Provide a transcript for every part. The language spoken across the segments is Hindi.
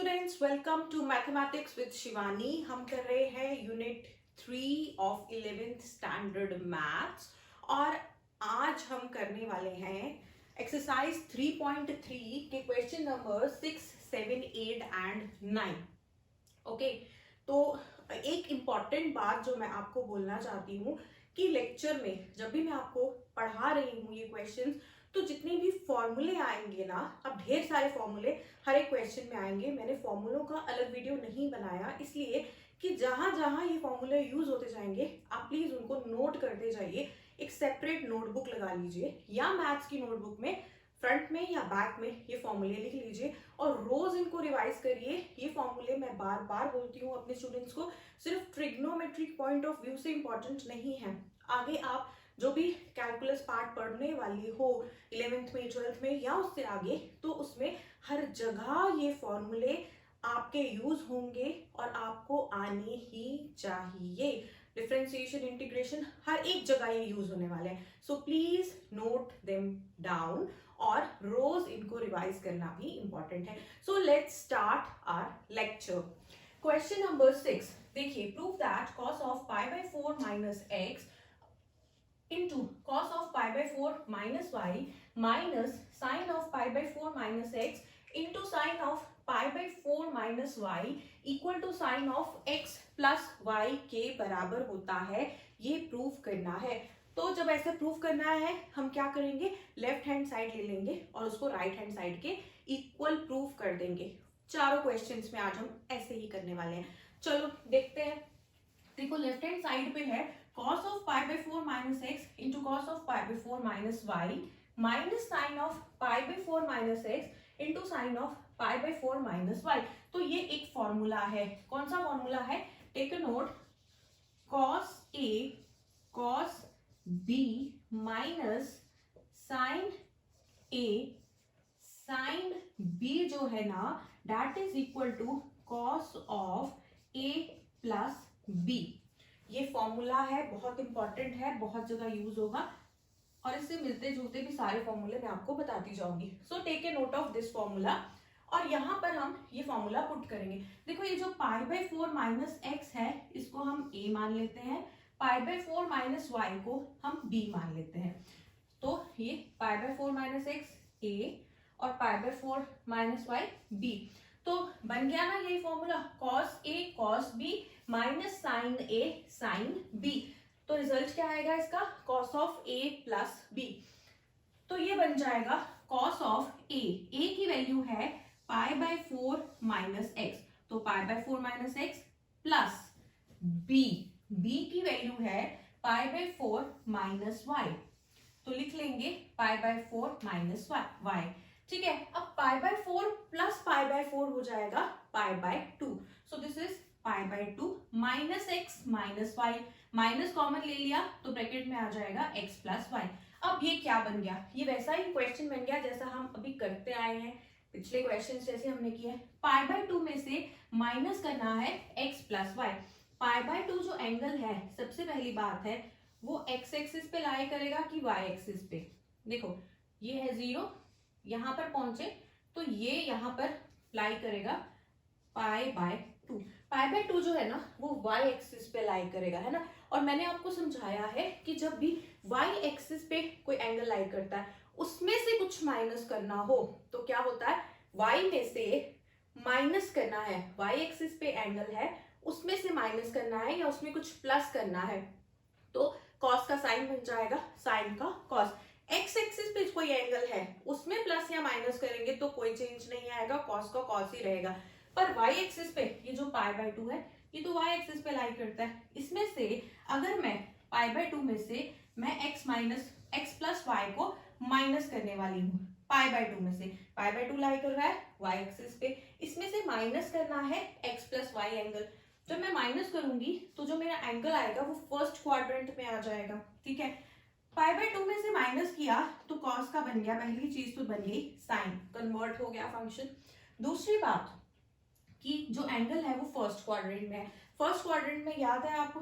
Students, welcome to mathematics with Shivani. हम कर रहे हैं unit 3 of 11th standard maths और आज हम करने वाले हैं एक्सरसाइज 3.3 के क्वेश्चन नंबर 6, 7, 8 एंड 9। ओके, तो एक इम्पॉर्टेंट बात जो मैं आपको बोलना चाहती हूँ कि लेक्चर में जब भी मैं आपको पढ़ा रही हूँ ये क्वेश्चंस, तो जितने भी फॉर्मूले आएंगे ना, अब ढेर सारे फॉर्मूले हर एक क्वेश्चन में आएंगे। मैंने फॉर्मूलों का अलग वीडियो नहीं बनाया इसलिए कि जहां जहां ये फॉर्मूले यूज होते जाएंगे आप प्लीज उनको नोट करते जाइए। एक सेपरेट नोटबुक लगा लीजिए या मैथ्स की नोटबुक में फ्रंट में या बैक में ये फॉर्मूले लिख लीजिए और रोज इनको रिवाइज करिए। ये फॉर्मूले मैं बार बार बोलती हूँ अपने स्टूडेंट्स को, सिर्फ ट्रिग्नोमेट्रिक पॉइंट ऑफ व्यू से इंपॉर्टेंट नहीं है। आगे आप जो भी कैलकुलस पार्ट पढ़ने वाली हो 11th में, 12th में या उससे आगे, तो उसमें हर जगह ये फॉर्मूले आपके यूज होंगे और आपको आने ही चाहिए। डिफरेंशिएशन, इंटीग्रेशन, हर एक जगह ये यूज होने वाले हैं। So please note them down और रोज इनको रिवाइज करना भी इंपॉर्टेंट है। So let's start our lecture. Question number 6 देखिए, prove that cos of pi by 4 minus x into cos of pi by 4 minus y minus sin of pi by 4 minus x into sin of pi by 4 minus y equal to sin of x plus y के बराबर होता है। ये प्रूफ करना है। तो जब ऐसे प्रूफ करना है हम क्या करेंगे, लेफ्ट हैंड साइड ले लेंगे और उसको राइट हैंड साइड के इक्वल प्रूफ कर देंगे। चारों क्वेश्चंस में आज हम ऐसे ही करने वाले हैं। चलो देखते हैं। देखो, लेफ्ट हैंड साइड पे है cos of pi by 4 minus x into cos of pi by 4 minus y minus sin of pi by 4 minus x into sin of pi by 4 minus y। तो ये एक फॉर्मूला है। कौन सा फॉर्मूला है? Take a note. cos a cos b minus sin a sin b जो है ना, that is equal to cos of a plus b। ये फॉर्मूला है, बहुत इंपॉर्टेंट है, बहुत जगह यूज होगा और इससे मिलते जुलते भी सारे फॉर्मूले मैं आपको बताती जाऊंगी। So take a note of this formula और यहाँ पर हम ये फॉर्मूला पुट करेंगे। देखो, ये जो पाई बाय 4 माइनस एक्स है इसको हम a मान लेते हैं, पाई बाय 4 माइनस वाई को हम b मान लेते हैं। तो ये pi by 4 minus x a और pi by 4 minus y b। तो बन गया ना यही formula, cos a cos b minus sine a sine b। तो रिजल्ट क्या आएगा इसका? cos of a plus b। तो ये बन जाएगा cos ऑफ a की वैल्यू है पाई बाय 4 माइनस एक्स, तो pi by 4 minus x plus b की वैल्यू है पाई बाय 4 माइनस वाई। तो लिख लेंगे पाई बाय 4 माइनस वाई। ठीक है, अब pi by 4 plus pi by 4 हो जाएगा pi bye 2। So this is pi bye 2 minus x minus y, minus common ले लिया तो ब्रैकेट में आ जाएगा एक्स प्लस वाई। अब ये क्या बन गया? ये वैसा ही क्वेश्चन बन गया जैसा हम अभी करते आए हैं, पिछले क्वेश्चन जैसे हमने किया है। पाई बाय 2 में से माइनस करना है x plus y. Pi bye 2 जो एंगल है, सबसे पहली बात है वो एक्स एक्सिस पे लाई करेगा कि वाई एक्सिस पे। देखो, ये है 0, यहां पर पहुंचे तो ये यहां पर लाई करेगा पाई बाय 2। पाई बाय 2 जो है ना वो y एक्सिस पे लाई करेगा, है ना। और मैंने आपको समझाया है कि जब भी y एक्सिस पे कोई एंगल लाई करता है उसमें से कुछ माइनस करना हो तो क्या होता है, y में से माइनस करना है। y एक्सिस पे एंगल है, उसमें से माइनस करना है या उसमें कुछ प्लस करना है, तो cos का साइन बन जाएगा साइन का cos। एक्स एक्सिस पे कोई एंगल है उसमें प्लस या माइनस करेंगे तो कोई चेंज नहीं आएगा, कॉस का कॉस ही रहेगा। पर वाई एक्सिस पे ये जो पाई बाय 2 है ये तो वाई एक्सिस पे लाई करता है। इसमें से अगर मैं पाई बाय 2 में से मैं x minus x plus y को माइनस करने वाली हूँ, पाई बाय 2 में से पाई बाय 2 लाई कर रहा है वाई एक्सिस पे, इसमें से माइनस करना है एक्स प्लस वाई एंगल। जब मैं माइनस करूंगी तो जो मेरा एंगल आएगा वो फर्स्ट क्वाड्रेंट में आ जाएगा। ठीक है, पाई बाय 2 में से माइनस किया तो कॉस का बन गया, पहली चीज तो बन गई साइन, कन्वर्ट हो गया फंक्शन। दूसरी बात कि जो एंगल है वो फर्स्ट क्वाड्रेंट में है। फर्स्ट क्वाड्रेंट में याद है आपको,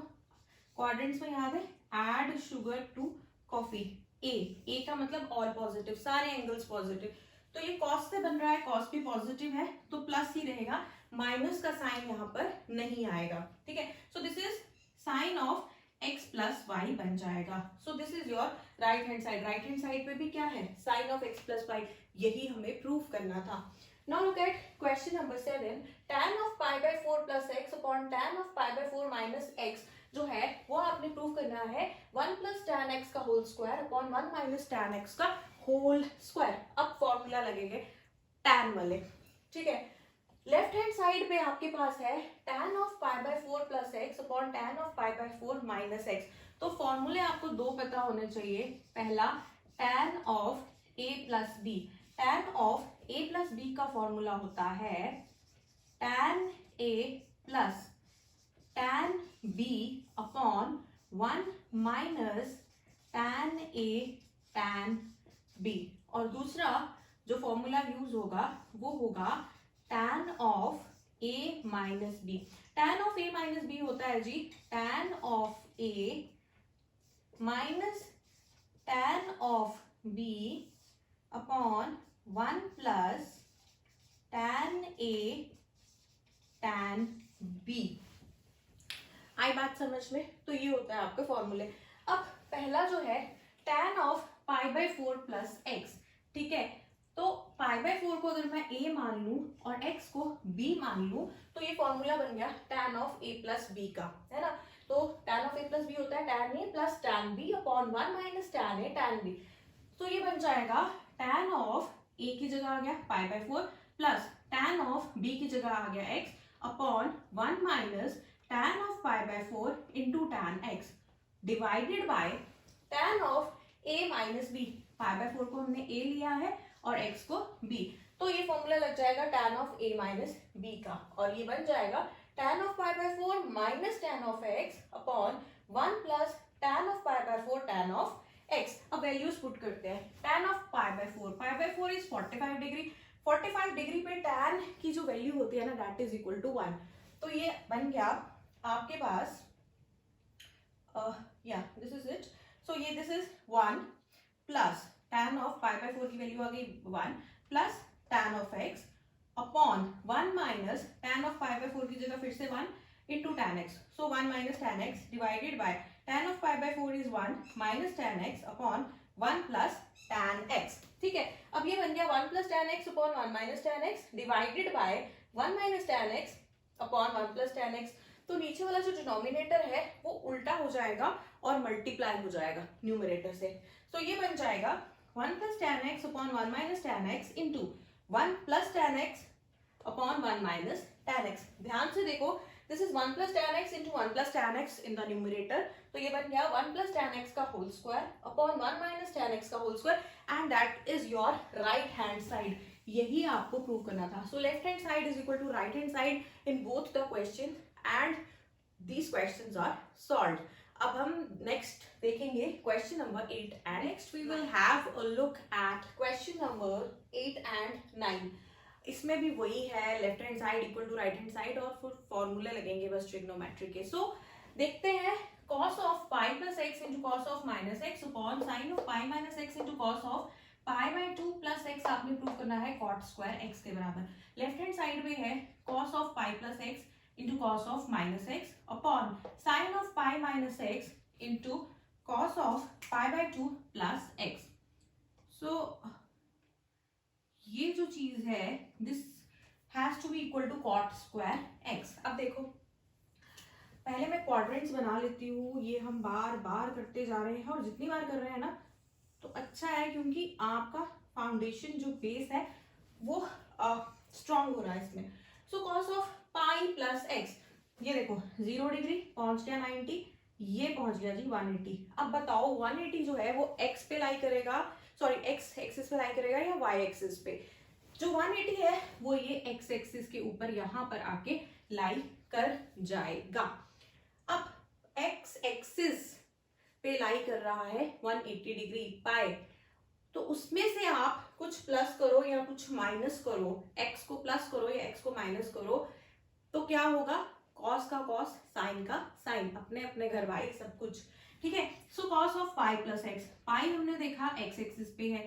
क्वाड्रेंट्स में याद है, ऐड शुगर टू कॉफी, ए का मतलब ऑल पॉजिटिव, सारे एंगल्स पॉजिटिव। तो ये कॉस से बन रहा है, कॉस भी पॉजिटिव है तो प्लस ही रहेगा, माइनस का साइन यहाँ पर नहीं आएगा, ठीक है। So this is sine of x plus y बन जाएगा। So this is your right hand side. Right hand side पे भी क्या है, sine of x plus y, यही हमें प्रूव करना था। Now look at question number 7, tan of pi by 4 plus x upon tan of pi by 4 minus x जो है वो आपने प्रूव करना है 1 plus tan x का whole square upon 1 minus tan x का होल स्क्वायर। अब फॉर्मूला लगेंगे tan वाले, ठीक है। लेफ्ट हैंड साइड पे आपके पास है tan of pi by 4 plus x upon tan of pi by 4 minus x। तो फॉर्मूले आपको दो पता होने चाहिए। पहला tan of a plus b। tan of a plus b का फॉर्मूला होता है tan a plus tan b upon 1 minus tan a tan b। और दूसरा जो फॉर्मूला यूज होगा वो होगा tan of a minus b। tan of a minus b होता है जी tan of a minus tan of b upon 1 plus tan a tan b। आई बात समझ में? तो ये होता है आपके फॉर्मूले। अब पहला जो है tan of pi by 4 plus x, ठीक है। तो पाई बाई 4 को अगर मैं a मान लूं और x को b मान लूं तो ये फॉर्मूला बन गया tan of a plus b का, है ना। तो tan of a plus b होता है tan a plus tan b upon 1 minus tan a tan b। तो ये बन जाएगा tan ऑफ a की जगह आ गया pi by 4 plus tan of b की जगह आ गया x upon 1 minus tan of pi by 4 into tan x divided by tan of a minus b। Pi by 4 को हमने a लिया है और x को b, तो ये फॉर्मूला लग जाएगा tan of a minus b का, और ये बन जाएगा tan of pi by 4 minus tan of x upon 1 plus tan of pi by 4 tan of x। अब वैल्यूज पुट करते हैं। tan of pi by 4 is 45 degree. 45 degree पे tan की जो वैल्यू होती है ना दैट इज इक्वल टू 1। तो ये बन गया आपके पास दिस इज इट। सो ये this is 1 plus tan of pi by 4 की वैल्यू आ गई 1 plus tan of x upon 1 minus tan of pi by 4 की जगह फिर से 1 into tan x। So 1 minus tan x divided by tan of pi by 4 is 1 minus tan x upon 1 plus tan x, ठीक है। अब ये बन गया 1 plus tan x upon 1 minus tan x divided by 1 minus tan x upon 1 plus tan x। तो नीचे वाला जो डिनोमिनेटर है वो उल्टा हो जाएगा और मल्टीप्लाई हो जाएगा न्यूमरेटर से। तो ये बन जाएगा 1 plus tan x upon 1 minus tan x into 1 plus tan x upon 1 minus tan x। ध्यान से देखो this is 1 plus tan x into 1 plus tan x in the numerator. तो ये बन गया 1 प्लस tan x का whole square upon 1 minus tan x का whole square and that is your right hand side. यही आपको प्रूव करना था। सो left hand side is equal to right hand side in both the question and these questions are solved. अब हम नेक्स्ट देखेंगे question number 8 and next we will have a look at question number 8 and 9। इसमें भी वही है left hand side equal to right hand side और फिर फॉर्मूले लगेंगे बस ट्रिग्नोमेट्री के। सो देखते हैं cos of pi plus x into cos of minus x upon sine of pi minus x into cos of pi by 2 plus x आपने प्रूव करना है कॉट स्क्वायर एक्स के बराबर। लेफ्ट हैंड साइड में है cos of pi plus x into cos of minus x upon sin of pi minus x into cos of pi by 2 plus x। So ये जो चीज है this has to be equal to cot square x। अब देखो पहले मैं क्वाड्रेंट्स बना लेती हूँ, ये हम बार बार करते जा रहे हैं और जितनी बार कर रहे हैं ना तो अच्छा है क्योंकि आपका फाउंडेशन जो बेस है वो स्ट्रॉन्ग हो रहा है इसमें। So cos of pi plus x, ये देखो 0 डिग्री पहुंच गया 90, ये पहुंच गया जी 180। अब बताओ 180 जो है वो x पे लाई करेगा, सॉरी x एक्सिस पे लाई करेगा या y एक्सिस पे। जो 180 है वो ये x एक्सिस के ऊपर यहाँ पर आके लाई कर जाएगा। अब x एक्सिस पे लाई कर रहा है 180 डिग्री पाई, तो उसमें से आप कुछ प्लस करो या कुछ माइनस करो, x को प्लस करो या x को माइनस करो, तो क्या होगा cos का cos, साइन का साइन, अपने अपने घर भाई सब कुछ, ठीक है। So cos of pi plus x, pi हमने देखा x एक्सिस पे है,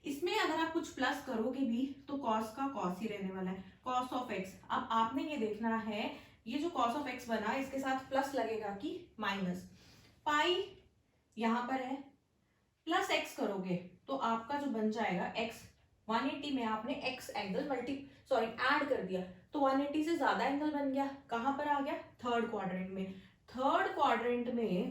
इसमें अगर आप कुछ प्लस करोगे भी तो कॉस का कॉस ही रहने वाला है, कॉस ऑफ एक्स। अब आपने ये देखना है ये जो कॉस ऑफ एक्स बना इसके साथ प्लस लगेगा कि माइनस। पाई यहां पर है, प्लस एक्स करोगे तो आपका जो बन जाएगा एक्स, 180 में आपने एक्स एंगल ऐड कर दिया तो 180 से ज्यादा एंगल बन गया। कहां पर आ गया? थर्ड क्वाड्रेंट में। थर्ड क्वाड्रेंट में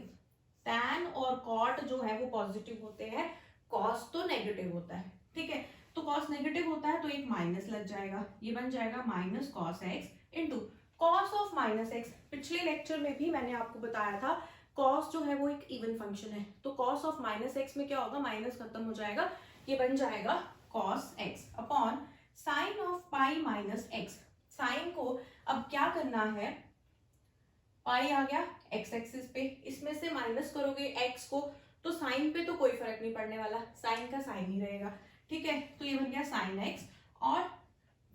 टैन और कॉट जो है वो पॉजिटिव होते हैं, कॉस तो नेगेटिव होता है। ठीक है, तो कॉस नेगेटिव होता है तो एक माइनस लग जाएगा, ये बन जाएगा minus cos x into cos of minus x. पिछले लेक्चर में भी मैंने आपको बताया था कॉस जो है वो एक इवन फंक्शन है, तो कॉस ऑफ माइनस एक्स में क्या होगा, माइनस खत्म हो जाएगा, ये बन जाएगा cos x upon sine of pi minus x. Sine को अब क्या करना है, पाई आ गया एक्स एक्सिस पे, इसमें से माइनस करोगे एक्स को तो साइन पे तो कोई फर्क नहीं पड़ने वाला, साइन का साइन ही रहेगा। ठीक है, तो ये बन गया साइन एक्स और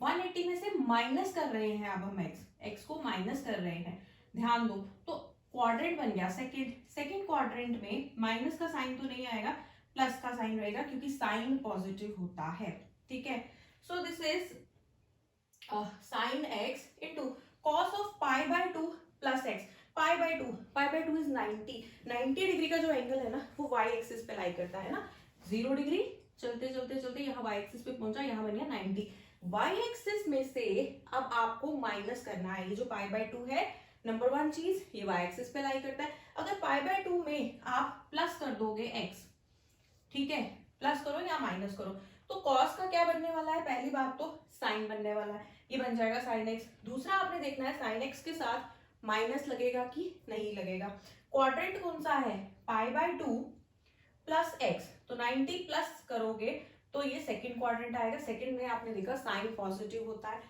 180 में से माइनस कर रहे हैं अब हम एक्स को माइनस कर रहे हैं, ध्यान दो। तो क्वाड्रेंट बन गया सेकंड क्वाड्रेंट में माइनस का साइन तो नहीं आएगा, प्लस का साइन रहेगा क्योंकि साइन पॉजिटिव होता है। ठीक है, so this is sine x into cos of pi bye 2 plus x. Pi by two is 90 degree का जो एंगल है ना वो वाई एक्सिस पे लाई करता है ना, 0 डिग्री चलते चलते चलते यहाँ वाई एक्सिस पे पहुंचा, यहाँ बन गया 90। वाई एक्सिस में से अब आपको माइनस करना है, ये जो पाई बाय 2 है नंबर वन चीज, ये वाई एक्सिस पे लाई करता है। अगर पाई बाय 2 में आप प्लस कर दोगे एक्स, ठीक है, प्लस करो या माइनस करो तो कॉस का क्या बनने वाला है, पहली बात तो साइन बनने वाला है, ये बन जाएगा साइन एक्स। दूसरा आपने देखना है साइन एक्स के साथ माइनस लगेगा कि नहीं लगेगा। क्वाड्रेंट कौन सा है, पाई बाय 2 प्लस एक्स, तो 90 प्लस करोगे तो ये सेकंड क्वाड्रेंट आएगा। सेकंड में आपने देखा साइन पॉजिटिव होता है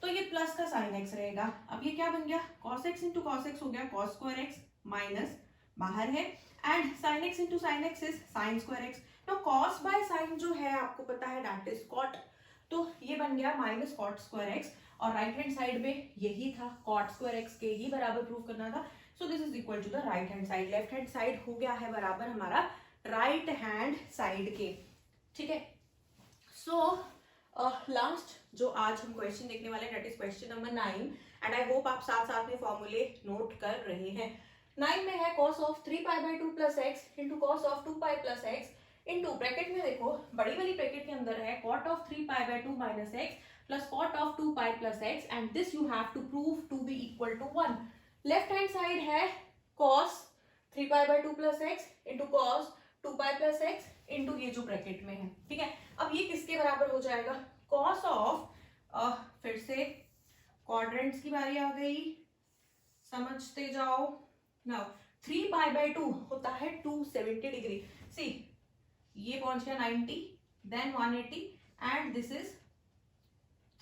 तो ये प्लस का साइन एक्स रहेगा। अब ये क्या बन गया, cos x into cos x हो गया कॉस स्क्वायर एक्स, माइनस बाहर है and sine x into sine x is sine square x. तो कॉस बाय साइन जो है आपको पता है दैट इज कॉट, तो ये बन गया माइनस कॉट स्क्वायर एक्स और राइट हैंड साइड में यही था कॉट स्क्वायर एक्स के ही बराबर प्रूव करना था। So this is equal to the right hand side. Left hand side हो गया है बराबर हमारा राइट हैंड साइड के। ठीक है, सो लास्ट जो आज हम क्वेश्चन देखने वाले हैं that is question number 9 and I hope आप साथ साथ में फॉर्मूले नोट कर रहे हैं। 9 में है cos of 3 pi by 2 plus x into cos of 2 pi plus x into bracket में देखो बड़ी वाली ब्रैकेट के अंदर है cot of 3 pi by 2 minus x plus cot of 2 pi plus x and this you have to prove to be equal to 1। Left hand side है cos 3 pi by 2 plus x into cos 2 pi plus x into ये जो ब्रैकेट में है। ठीक है, अब ये किसके बराबर हो जाएगा, कॉस ऑफ फिर से क्वाड्रेंट्स की बारी आ गई, समझते जाओ। नाउ 3 पाई बाय 2 होता है 270 डिग्री, सी ये पहुंच गया 90 then 180 and this is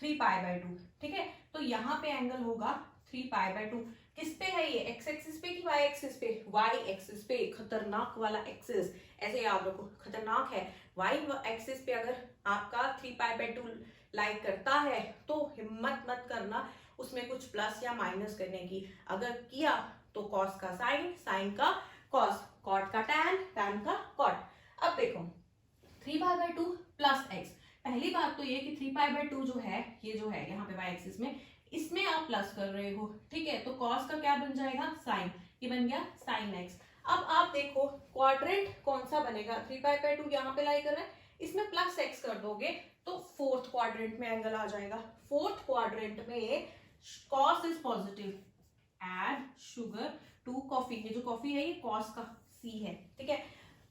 3 pi by 2। ठीक है, तो यहाँ पे एंगल होगा 3 पाई बाय 2। किस पे है ये, एक्स एक्सिस पे कि वाई एक्सिस पे, वाई एक्सिस पे, खतरनाक वाला एक्सिस, ऐसे याद रखो खतरनाक है। वाई एक्सिस पे अगर आपका 3 पाई बाय 2 लाइक करता है तो हिम्मत मत करना उसमें कुछ प्लस या माइनस करने की, अगर किया तो कॉस का साइन, साइन का कॉस, कॉट का टैन, टैन का कॉट। अब देखो 3 पाई बाय 2 प्लस एक्स, पहली बात तो ये कि 3 पाई बाय 2 जो है ये जो है यहाँ पे वाई एक्सिस में, इसमें आप प्लस कर रहे हो। ठीक है, तो कॉस का क्या बन जाएगा, साइन, ये बन गया साइन एक्स। अब आप देखो क्वाड्रेंट कौन सा बनेगा, 3 पाई बाय 2 यहाँ पे लाई कर रहे हैं, इसमें प्लस एक्स कर दोगे तो फोर्थ क्वाड्रेंट में एंगल आ जाएगा। फोर्थ क्वाड्रेंट में cos is positive, add sugar to coffee, ये जो कॉफी है ये कॉस का सी है। ठीक है,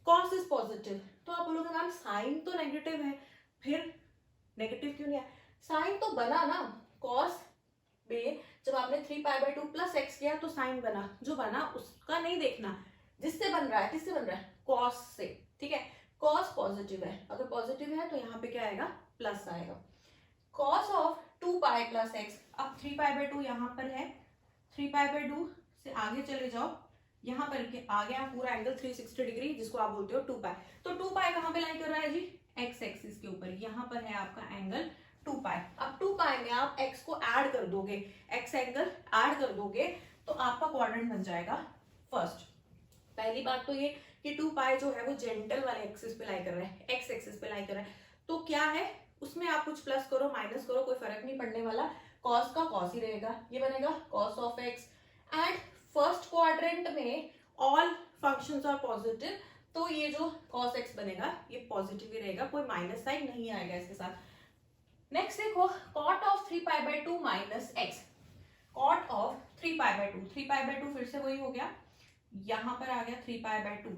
कॉस इज पॉजिटिव, तो आप बोलोगे मैम साइन तो नेगेटिव है, फिर नेगेटिव क्यों नहीं है, साइन तो बना ना, कॉस में जब आपने 3 पाई बाय 2 प्लस एक्स किया तो साइन बना, जो बना उसका नहीं देखना, जिससे बन रहा है, किससे बन रहा है, कॉस से। ठीक है, कॉस पॉजिटिव है, अगर पॉजिटिव है तो यहाँ पे क्या आएगा, प्लस आएगा। Cos of 2 pi plus x, अब 3 पाई बाय 2 यहाँ पर है, 3 पाई बाय 2 से आगे चले जाओ, यहाँ पर के आ गया पूरा एंगल 360 डिग्री जिसको आप बोलते हो 2 पाई। तो 2 पाई कहाँ पे लाई कर रहा है जी, एक्स एक्सिस के ऊपर, यहाँ पर है आपका एंगल 2 पाई। अब 2 पाई में आप x को ऐड कर दोगे, x एंगल ऐड कर दोगे तो आपका क्वाड्रेंट बन जाएगा फर्स्ट। पहली बात तो ये कि 2 पाई जो है वो जेंटल वाले एक्सिस पे लाई कर रहा है, x एक्सिस पे लाई कर रहा है, तो क्या है, उसमें आप कुछ प्लस करो माइनस करो कोई फर्क नहीं पड़ने वाला, कॉस का कॉस ही रहेगा, ये बनेगा cos of x. And first quadrant में ऑल फंक्शंस आर पॉजिटिव, तो ये जो कॉस एक्स बनेगा ये पॉजिटिव ही रहेगा, कोई माइनस साइन नहीं आएगा इसके साथ। नेक्स्ट देखो cot of 3π/2 minus x, cot of 3π/2, 3π/2 फिर से वही हो गया, यहां पर आ गया 3π/2,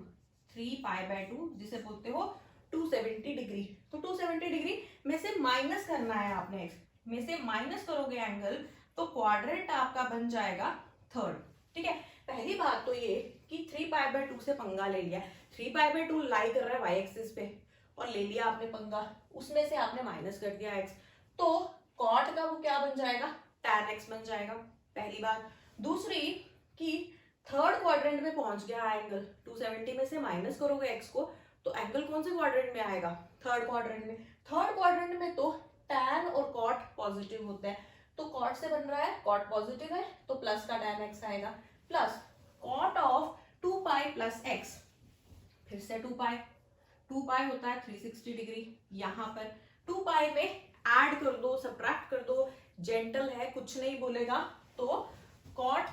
3π/2 जिसे बोलते हो 270 डिग्री। तो 270 डिग्री में से माइनस करना है आपने, एक्स में से माइनस करोगे एंगल, तो क्वाड्रेंट आपका बन जाएगा थर्ड। ठीक है, पहली बात तो ये कि 3π/2 से पंगा ले लिया, 3π/2 लाई कर रहा है वाई एक्सिस पे और ले लिया आपने पंगा, उसमें से आपने माइनस कर दिया एक्स, तो कॉट का वो क्या बन जाएगा, tan x बन जाएगा, पहली बात। दूसरी कि थर्ड क्वाड्रेंट में पहुंच गया एंगल, 270 में से माइनस करोगे x को, तो एंगल कौन से क्वाड्रेंट में आएगा, थर्ड क्वाड्रेंट में। थर्ड क्वाड्रेंट में तो tan और cot पॉजिटिव होता है, तो cot से बन रहा है, cot पॉजिटिव है तो प्लस का tan x आएगा, plus cot of 2π plus x, फिर से 2π होता है 360 डिग्री, यहाँ पर 2π में ऐड कर दो सब्ट्रैक्ट कर दो, जेंटल है कुछ नहीं बोलेगा, तो cot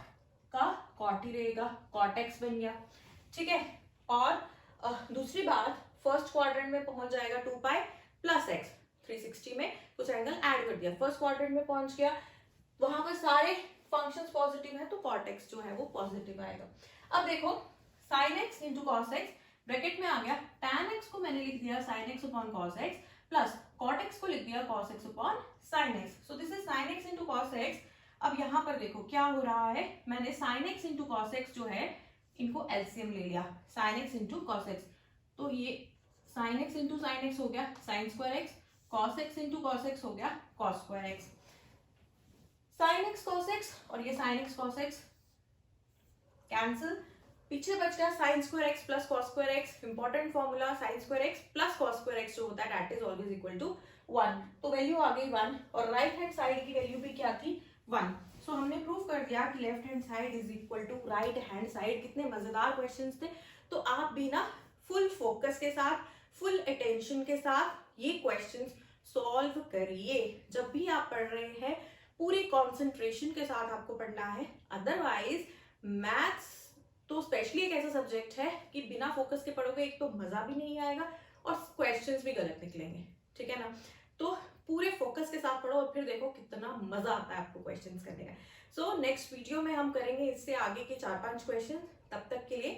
का cot ही रहेगा, cot x बन गया। ठीक है, और दूसरी बात फर्स्ट क्वाड्रेंट में पहुंच जाएगा 2π प्लस x, 360 में कुछ एंगल ऐड कर दिया, फर्स्ट क्वाड्रेंट में पहुंच गया, वहां पर सारे फंक्शंस पॉजिटिव है तो cot x जो है वो पॉजिटिव आएगा। अब देखो sin x into cos x, bracket में आ गया tan x को मैंने लिख दिया sin x upon cos x, plus cot x को लिख दिया cos x upon sin x, so this is sin x into cos x। अब यहाँ पर देखो क्या हो रहा है, मैंने sin x into cos x जो है इनको एलसीएम ले लिया, sin x into cos x, तो ये sin x into sin x हो गया sin square x, cos x into cos x हो गया cos square x, sin x cos x और ये sin x cos x कैंसिल, पीछे बच गया sin square x plus cos square x, important formula sin square x plus cos square x जो होता है that is always equal to 1, तो वैल्यू आ गई 1 और राइट हैंड साइड की वैल्यू भी क्या थी 1। सो हमने प्रूव कर दिया कि left hand side is equal to right hand side. कितने मजेदार क्वेश्चंस थे, तो आप भी ना फुल फोकस के साथ फुल अटेंशन के साथ ये क्वेश्चंस सॉल्व करिए, जब भी आप पढ़ रहे हैं पूरी कंसंट्रेशन के साथ आपको पढ़ना है, अदरवाइज मैथ्स तो स्पेशली एक ऐसा सब्जेक्ट है कि बिना फोकस के पढ़ोगे एक तो मजा भी नहीं आएगा और क्वेश्चंस भी गलत निकलेंगे, ठीक है ना। तो पूरे फोकस के साथ पढ़ो और फिर देखो कितना मजा आता है आपको क्वेश्चंस करने का। सो नेक्स्ट वीडियो में हम करेंगे इससे आगे के 4-5 क्वेश्चन, तब तक के लिए